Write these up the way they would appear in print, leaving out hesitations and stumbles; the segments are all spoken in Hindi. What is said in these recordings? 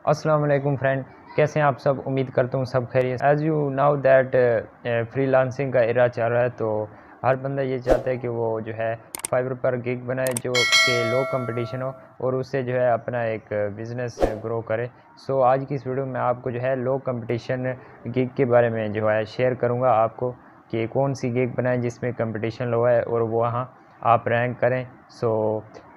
अस्सलाम वालेकुम फ्रेंड, कैसे हैं आप सब। उम्मीद करता हूँ सब खैरियत। As you now that freelancing का एरा चल रहा है, तो हर बंदा ये चाहता है कि वो जो है फाइवर पर गिग बनाए जो कि लो कंपटीशन हो और उससे जो है अपना एक बिज़नेस ग्रो करे। सो आज की इस वीडियो में आपको जो है लो कंपटीशन गिग के बारे में जो है शेयर करूँगा आपको कि कौन सी गिग बनाएं जिसमें कंपटीशन लो है और वो वहाँ आप रैंक करें। सो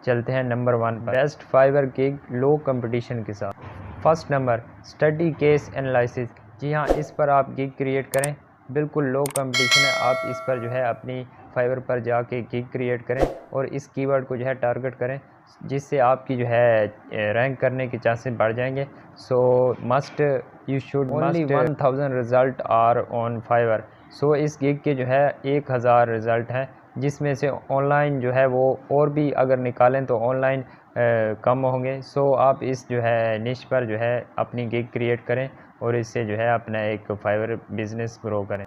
चलते हैं नंबर 1 पर, best Fiverr gig low competition के साथ। First number, study case analysis. जी हाँ, इस पर आप गिग क्रिएट करें, बिल्कुल लो कंपटीशन है। आप इस पर जो है अपनी फाइवर पर जाके गिग क्रिएट करें और इस कीवर्ड को जो है टारगेट करें, जिससे आपकी जो है रैंक करने के चांसेस बढ़ जाएंगे। So must you should only 1000 result are on Fiverr. So इस गिग के जो है 1000 रिज़ल्ट हैं, जिसमें से ऑनलाइन जो है वो और भी अगर निकालें तो ऑनलाइन कम होंगे। सो आप इस जो है निश पर जो है अपनी गिग क्रिएट करें और इससे जो है अपना एक फाइवर बिज़नेस ग्रो करें।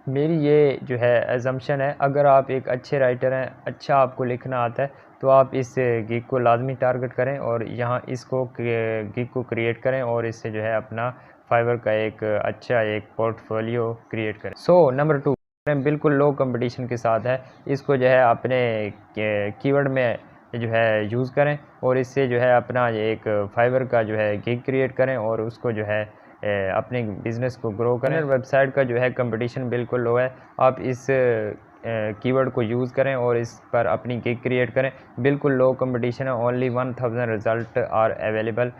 मेरी ये जो है एजम्पशन है, अगर आप एक अच्छे राइटर हैं, अच्छा आपको लिखना आता है, तो आप इस गिग को लाजमी टारगेट करें और यहाँ इसको गिग को क्रिएट करें और इससे जो है अपना फाइवर का एक अच्छा एक पोर्टफोलियो क्रिएट करें। सो नंबर 2 बिल्कुल लो कंपटीशन के साथ है, इसको जो है अपने कीवर्ड में जो है यूज़ करें और इससे जो है अपना एक फाइवर का जो है गिग क्रिएट करें और उसको जो है अपने बिज़नेस को ग्रो करें। वेबसाइट का जो है कंपटीशन बिल्कुल लो है, आप इस कीवर्ड को यूज़ करें और इस पर अपनी गिग क्रिएट करें। बिल्कुल लो कंपटीशन है, ओनली 1000 रिज़ल्ट आर अवेलेबल,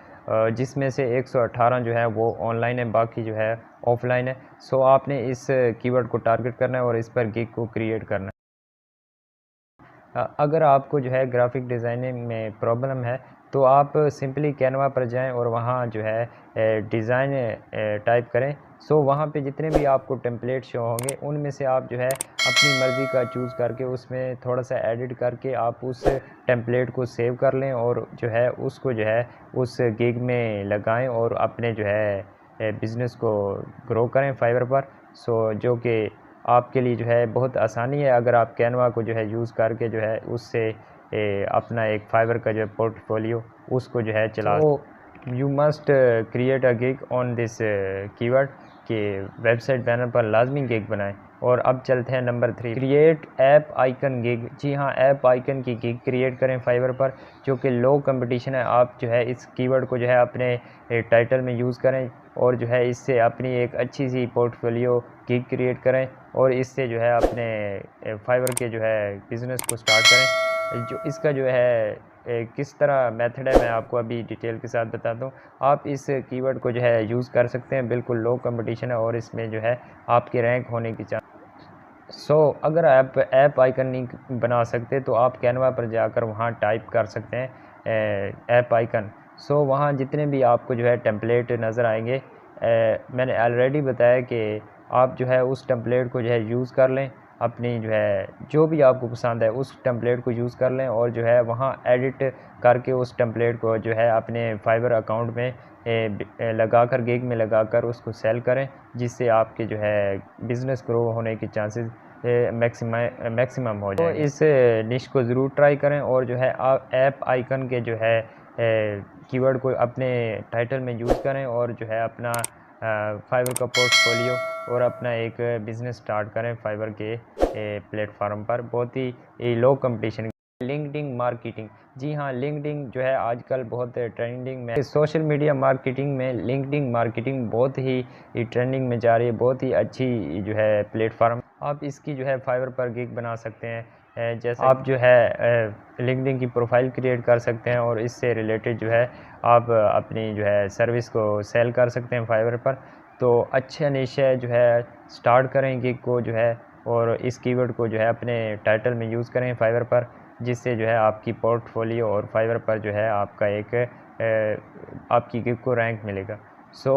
जिसमें से 118 जो है वो ऑनलाइन है, बाकी जो है ऑफलाइन है। सो आपने इस कीवर्ड को टारगेट करना है और इस पर गिग को क्रिएट करना है। अगर आपको जो है ग्राफिक डिज़ाइनिंग में प्रॉब्लम है तो आप सिंपली कैनवा पर जाएं और वहाँ जो है डिज़ाइन टाइप करें। सो वहाँ पे जितने भी आपको टेम्पलेट शो होंगे उनमें से आप जो है अपनी मर्ज़ी का चूज़ करके उसमें थोड़ा सा एडिट करके आप उस टेम्पलेट को सेव कर लें और जो है उसको जो है उस गिग में लगाएं और अपने जो है बिज़नेस को ग्रो करें फाइवर पर। सो जो कि आपके लिए जो है बहुत आसानी है, अगर आप कैनवा को जो है यूज़ करके जो है उससे अपना एक फाइवर का जो है पोर्टफोलियो उसको जो है चला। तो you must create a gig on this keyword कि वेबसाइट बैनर पर लाजमी गिग बनाएं। और अब चलते हैं number 3, create app icon gig. जी हाँ, ऐप आइकन की गिग क्रिएट करें फाइवर पर, जो कि लो कंपटीशन है। आप जो है इस कीवर्ड को जो है अपने टाइटल में यूज़ करें और जो है इससे अपनी एक अच्छी सी पोर्टफोलियो गिग क्रिएट करें और इससे जो है अपने फाइवर के जो है बिज़नेस को स्टार्ट करें। जो इसका जो है किस तरह मेथड है मैं आपको अभी डिटेल के साथ बताता हूँ। आप इस कीवर्ड को जो है यूज़ कर सकते हैं, बिल्कुल लो कंपटीशन है और इसमें जो है आपके रैंक होने की चांस। सो अगर आप ऐप आइकन नहीं बना सकते तो आप कैनवा पर जाकर वहाँ टाइप कर सकते हैं ऐप आइकन। सो वहाँ जितने भी आपको जो है टेम्पलेट नज़र आएंगे, मैंने ऑलरेडी बताया कि आप जो है उस टेम्पलेट को जो है यूज़ कर लें, अपनी जो है जो भी आपको पसंद है उस टेम्पलेट को यूज़ कर लें और जो है वहाँ एडिट करके उस टेम्पलेट को जो है अपने फाइवर अकाउंट में लगाकर गिग में लगाकर उसको सेल करें, जिससे आपके जो है बिज़नेस ग्रो होने के चांसेस मैक्सिमम हो जाएंगे। तो इस निश को ज़रूर ट्राई करें और जो है आप ऐप आइकन के जो है कीवर्ड को अपने टाइटल में यूज़ करें और जो है अपना फाइवर का पोर्टफोलियो और अपना एक बिज़नेस स्टार्ट करें फाइवर के प्लेटफार्म पर, बहुत ही लो कंपटीशन। LinkedIn marketing. जी हाँ, लिंक्डइन जो है आजकल बहुत ट्रेंडिंग में, सोशल मीडिया मार्केटिंग में लिंक्डइन मार्केटिंग बहुत ही ट्रेंडिंग में जा रही है, बहुत ही अच्छी जो है प्लेटफार्म। आप इसकी जो है फाइवर पर गिग बना सकते हैं। जैसे आप जो है लिंक्डइन की प्रोफाइल क्रिएट कर सकते हैं और इससे रिलेटेड जो है आप अपनी जो है सर्विस को सेल कर सकते हैं फाइवर पर। तो अच्छा निश है, जो है स्टार्ट करें गिग को जो है और इस कीवर्ड को जो है अपने टाइटल में यूज़ करें फाइवर पर, जिससे जो है आपकी पोर्टफोलियो और फाइवर पर जो है आपका एक आपकी गिग को रैंक मिलेगा। सो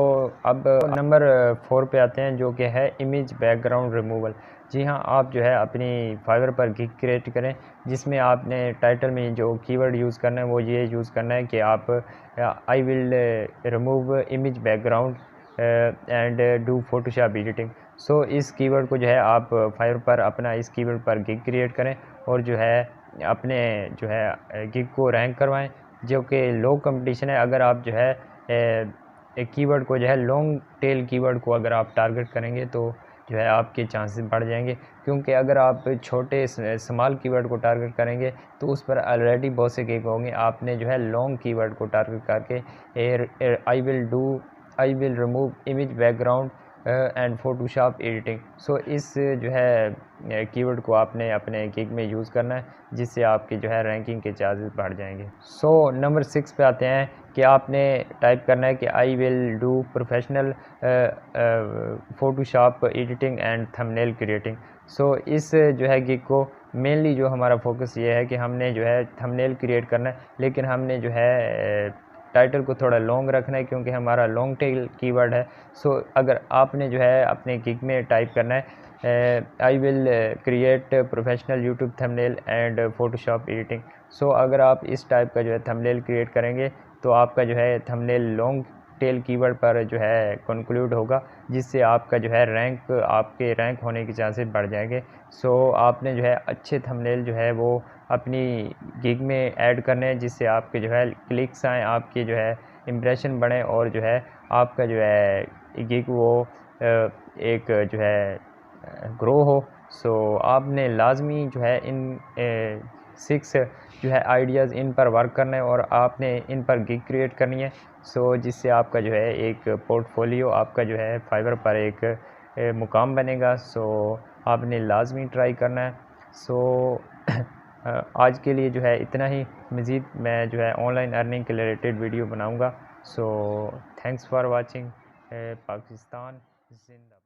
अब नंबर 4 पे आते हैं, जो कि है इमेज बैकग्राउंड रिमूवल। जी हाँ, आप जो है अपनी फाइवर पर गिग क्रिएट करें, जिसमें आपने टाइटल में जो कीवर्ड यूज़ करना है वो ये यूज़ करना है कि आप I will remove image background and do Photoshop editing. So इस कीवर्ड को जो है आप फाइवर पर अपना इस कीवर्ड पर गिग क्रिएट करें और जो है अपने जो है गिग को रैंक करवाएं, जो कि लो कंपटीशन है। अगर आप जो है एक कीवर्ड को जो है लॉन्ग टेल कीवर्ड को अगर आप टारगेट करेंगे तो जो है आपके चांसेस बढ़ जाएंगे, क्योंकि अगर आप छोटे स्मॉल कीवर्ड को टारगेट करेंगे तो उस पर ऑलरेडी बहुत से क्लिक होंगे। आपने जो है लॉन्ग कीवर्ड को टारगेट करके I will remove image background and Photoshop editing, so इस जो है कीवर्ड को आपने अपने गिग में यूज़ करना है, जिससे आपके जो है रैंकिंग के चार्जेस बढ़ जाएंगे। सो नंबर 6 पे आते हैं कि आपने टाइप करना है कि I will do professional Photoshop editing and thumbnail creating. So इस जो है गिग को मेनली जो हमारा फोकस ये है कि हमने जो है थंबनेल क्रिएट करना है, लेकिन हमने जो है टाइटल को थोड़ा लॉन्ग रखना है, क्योंकि हमारा लॉन्ग टेल कीवर्ड है। सो अगर आपने जो है अपने गिग में टाइप करना है I will create professional YouTube thumbnail and Photoshop editing, so अगर आप इस टाइप का जो है थंबनेल क्रिएट करेंगे तो आपका जो है थंबनेल लॉन्ग टेल कीवर्ड पर जो है कंक्लूड होगा, जिससे आपका जो है आपके रैंक होने के चांसेस बढ़ जाएंगे। सो आपने जो है अच्छे थंबनेल जो है वो अपनी गिग में ऐड करने हैं, जिससे आपके जो है क्लिक्स आएँ, आपके जो है इम्प्रेशन बढ़ें और जो है आपका जो है गिग वो एक जो है ग्रो हो। सो आपने लाजमी जो है इन 6 जो है आइडियाज़ इन पर वर्क करना है और आपने इन पर गिग क्रिएट करनी है। सो जिससे आपका जो है एक पोर्टफोलियो आपका जो है फाइवर पर एक मुकाम बनेगा। सो आपने लाजमी ट्राई करना है। सो आज के लिए जो है इतना ही। मज़ीद मैं जो है ऑनलाइन अर्निंग के रिलेटेड वीडियो बनाऊंगा। So thanks for watching. Pakistan जिंदाबाद।